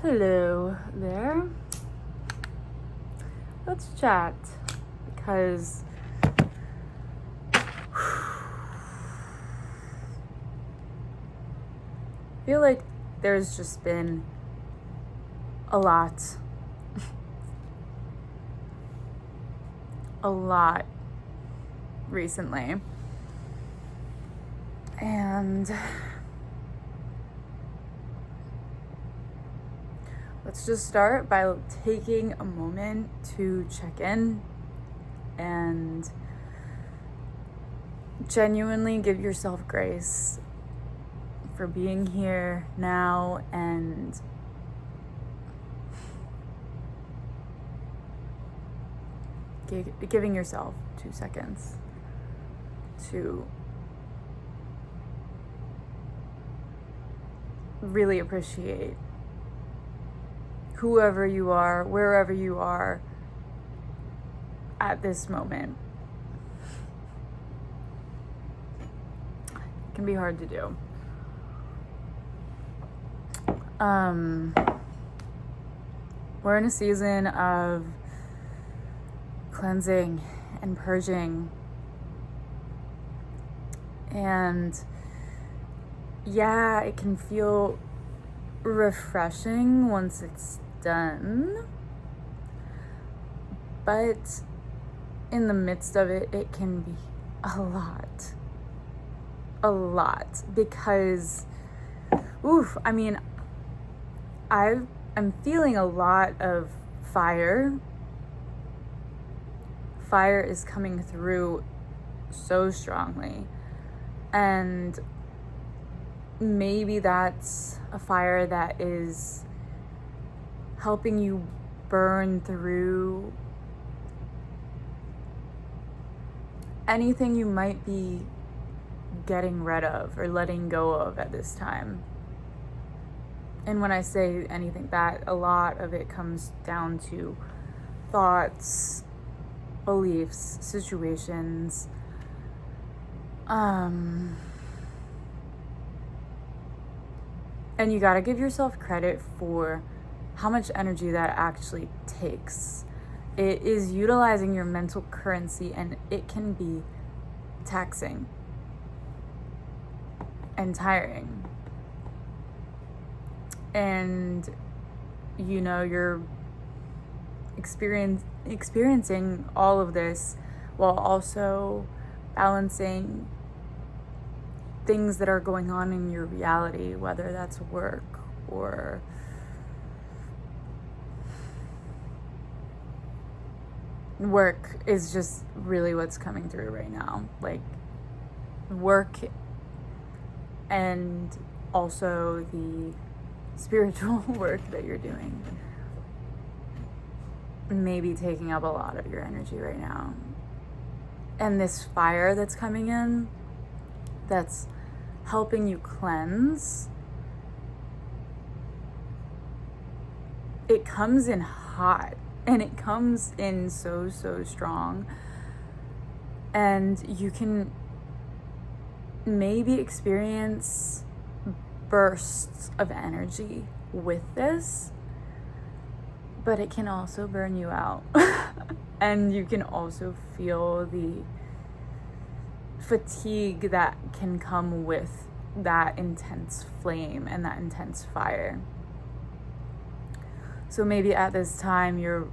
Hello there. Let's chat because I feel like there's just been a lot recently. And let's just start by taking a moment to check in and genuinely give yourself grace for being here now and giving yourself 2 seconds to really appreciate whoever you are, wherever you are at this moment. It can be hard to do. We're in a season of cleansing and purging. And yeah, it can feel refreshing once it's done. But in the midst of it, it can be a lot. Because, I'm feeling a lot of fire. Fire is coming through so strongly. And maybe that's a fire that is helping you burn through anything you might be getting rid of or letting go of at this time. And when I say anything, that a lot of it comes down to thoughts, beliefs, situations, and you gotta give yourself credit for how much energy that actually takes. It is utilizing your mental currency, and it can be taxing and tiring. And you're experiencing all of this while also balancing things that are going on in your reality, whether that's work or work is just really what's coming through right now. Like work and also the spiritual work that you're doing may be taking up a lot of your energy right now. And this fire that's coming in, that's helping you cleanse, it comes in hot and it comes in so strong. And you can maybe experience bursts of energy with this, but it can also burn you out. And you can also feel the fatigue that can come with that intense flame and that intense fire. So maybe at this time you're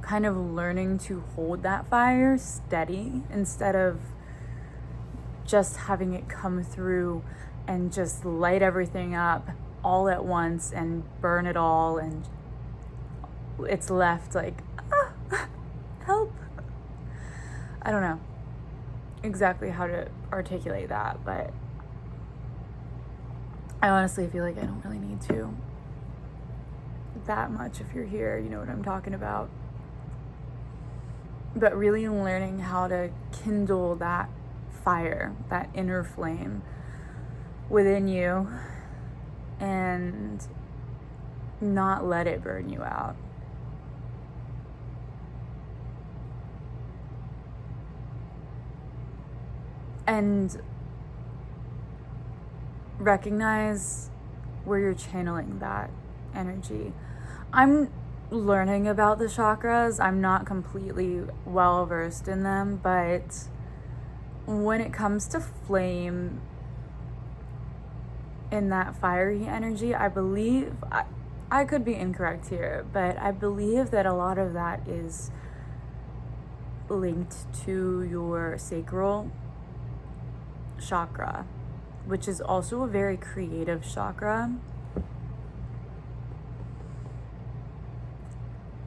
kind of learning to hold that fire steady instead of just having it come through and just light everything up all at once and burn it all, and it's left like, help. I don't know exactly how to articulate that, but I honestly feel like I don't really need to that much. If you're here, you know what I'm talking about. But really learning how to kindle that fire, that inner flame within you, and not let it burn you out. And recognize where you're channeling that energy. I'm learning about the chakras. I'm not completely well versed in them, but when it comes to flame in that fiery energy, I believe, I could be incorrect here, but I believe that a lot of that is linked to your sacral chakra, which is also a very creative chakra.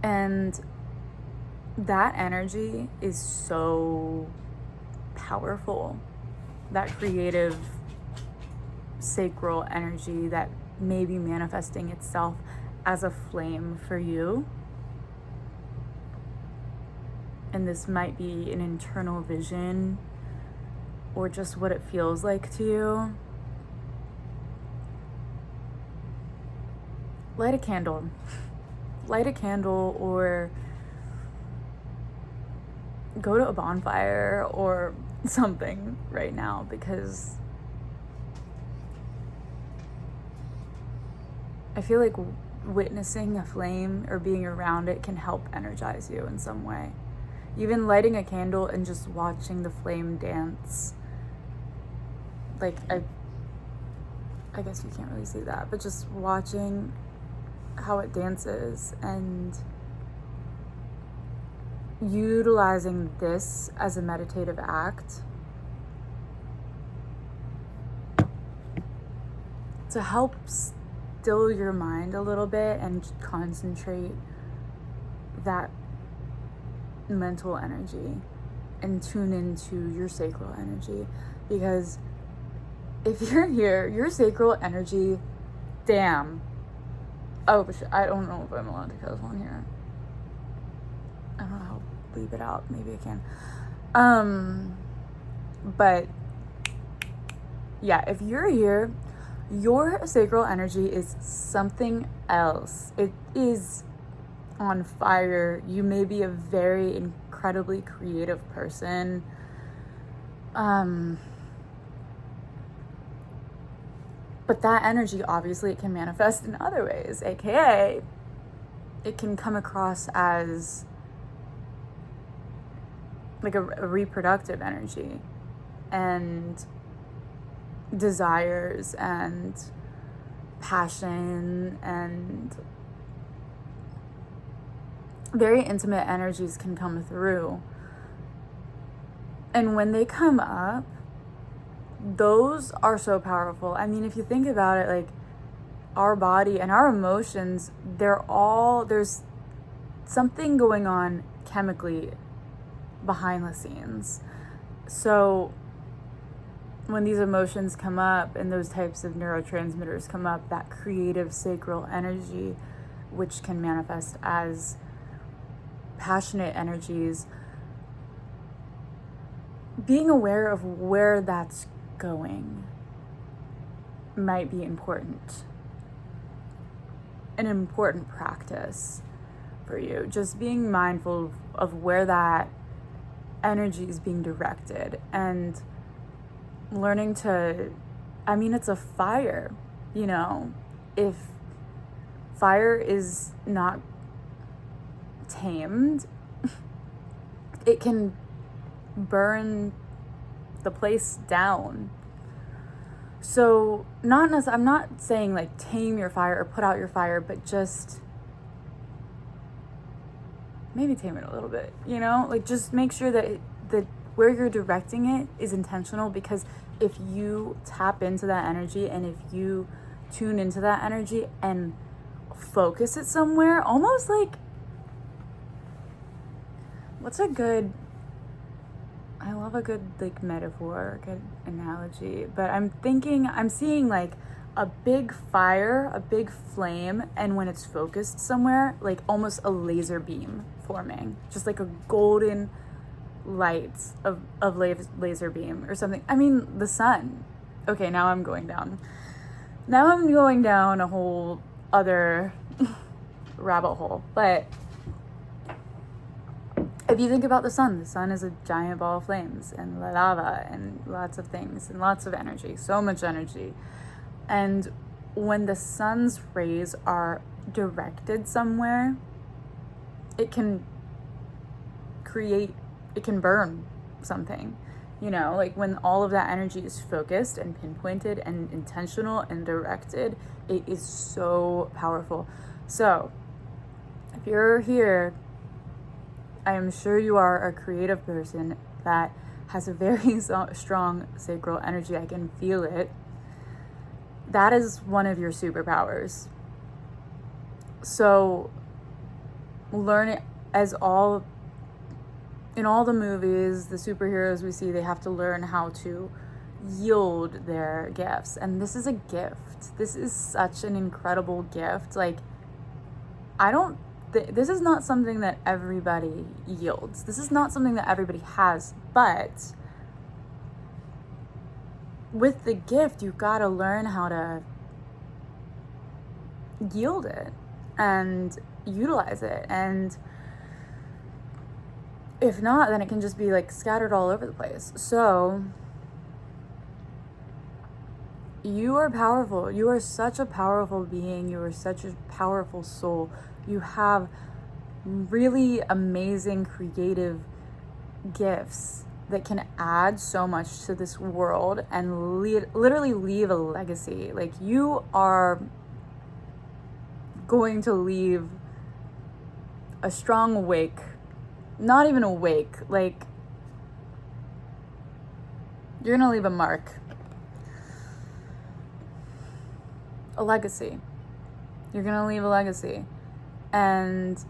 And that energy is so powerful. That creative sacral energy that may be manifesting itself as a flame for you. And this might be an internal vision or just what it feels like to you. Light a candle. Light a candle or go to a bonfire or something right now, because I feel like witnessing a flame or being around it can help energize you in some way. Even lighting a candle and just watching the flame dance. Like, I guess you can't really see that, but just watching how it dances and utilizing this as a meditative act to help still your mind a little bit and concentrate that mental energy and tune into your sacral energy. Because if you're here, your sacral energy, damn. Oh, I don't know if I'm allowed to cuss on here. I don't know how to bleep it out. Maybe I can. But yeah, if you're here, your sacral energy is something else. It is on fire. You may be a very incredibly creative person. But that energy, obviously, it can manifest in other ways, aka it can come across as like a reproductive energy and desires and passion, and very intimate energies can come through. And when they come up, those are so powerful. I mean, if you think about it, like our body and our emotions, there's something going on chemically behind the scenes. So when these emotions come up and those types of neurotransmitters come up, that creative sacral energy, which can manifest as passionate energies, being aware of where that's going might be important. An important practice for you. Just being mindful of where that energy is being directed and learning to, I mean, it's a fire, you know. If fire is not tamed, it can burn the place down. So I'm not saying like tame your fire or put out your fire, but just maybe tame it a little bit, you know, like just make sure that where you're directing it is intentional, because if you tap into that energy and if you tune into that energy and focus it somewhere, almost like, I love a good like metaphor, a good analogy, but I'm seeing like a big fire, a big flame, and when it's focused somewhere, like almost a laser beam forming, just like a golden light of laser beam or something. I mean, the sun. Okay, now I'm going down a whole other rabbit hole, but if you think about the sun is a giant ball of flames and lava and lots of things and lots of energy, so much energy. And when the sun's rays are directed somewhere, it can burn something, you know, like when all of that energy is focused and pinpointed and intentional and directed, it is so powerful. So if you're here, I am sure you are a creative person that has a very strong sacral energy. I can feel it. That is one of your superpowers. So learn it in all the movies, the superheroes we see, they have to learn how to yield their gifts. And this is a gift. This is such an incredible gift. Like, this is not something that everybody yields. This is not something that everybody has. But with the gift, you've got to learn how to yield it and utilize it. And if not, then it can just be like scattered all over the place. So you are powerful. You are such a powerful being. You are such a powerful soul. You have really amazing creative gifts that can add so much to this world and literally leave a legacy. Like, you are going to leave a strong wake. Not even a wake, like, you're gonna leave a mark. A legacy. You're gonna leave a legacy. And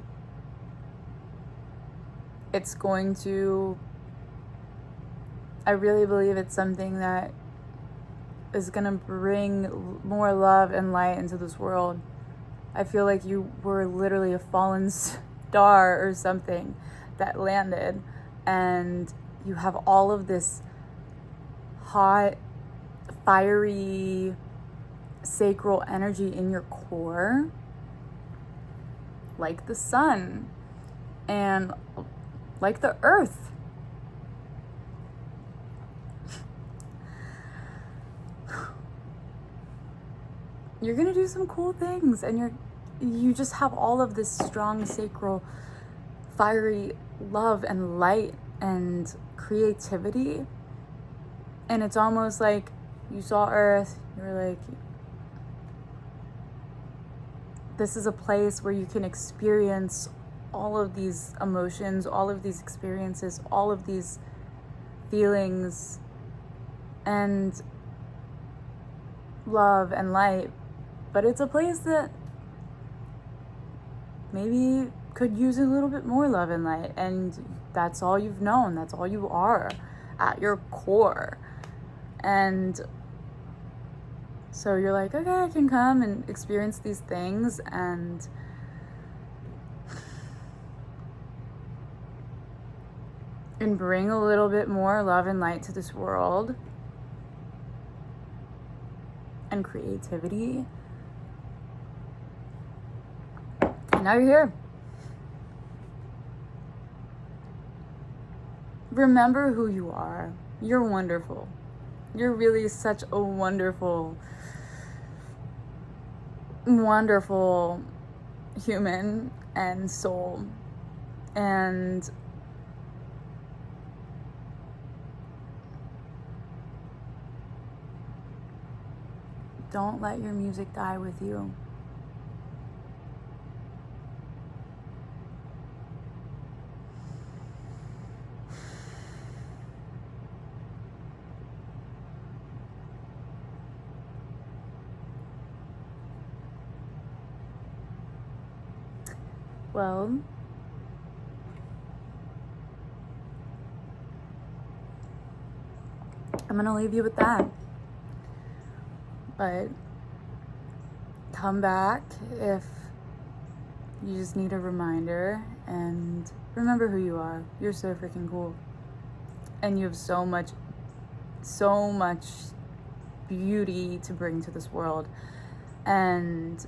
it's going to, I really believe it's something that is gonna bring more love and light into this world. I feel like you were literally a fallen star or something that landed, and you have all of this hot, fiery, sacral energy in your core, like the sun and like the earth. You're gonna do some cool things, and you just have all of this strong sacral, fiery love and light and creativity. And it's almost like you saw Earth, you were like, this is a place where you can experience all of these emotions, all of these experiences, all of these feelings and love and light. But it's a place that maybe could use a little bit more love and light, and that's all you've known. That's all you are at your core. And so you're like, okay, I can come and experience these things and bring a little bit more love and light to this world and creativity. And now you're here. Remember who you are. You're wonderful. You're really such a wonderful, wonderful human and soul. And don't let your music die with you. Well, I'm gonna leave you with that. But come back if you just need a reminder, and remember who you are. You're so freaking cool. And you have so much beauty to bring to this world. And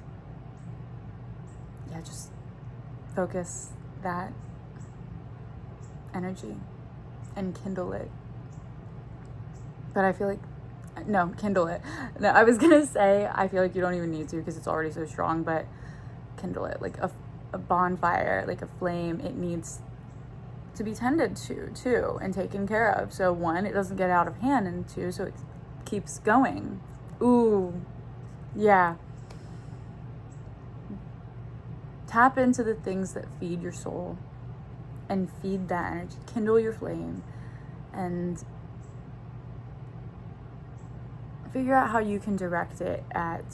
yeah, just focus that energy and kindle it. But I feel like No, kindle it. No, I was gonna say, I feel like you don't even need to because it's already so strong, but kindle it. Like a bonfire, like a flame, it needs to be tended to too and taken care of. So one, it doesn't get out of hand, and two, so it keeps going. Ooh, yeah. Tap into the things that feed your soul and feed that energy. Kindle your flame and figure out how you can direct it at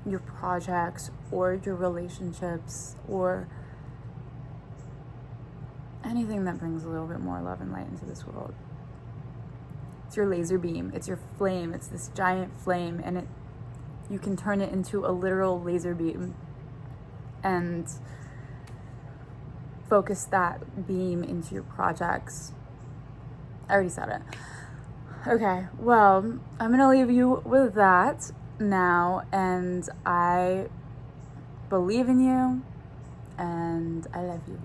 your projects or your relationships or anything that brings a little bit more love and light into this world. It's your laser beam, it's your flame, it's this giant flame, and you can turn it into a literal laser beam and focus that beam into your projects. I already said it. Okay, well, I'm gonna leave you with that now, and I believe in you, and I love you.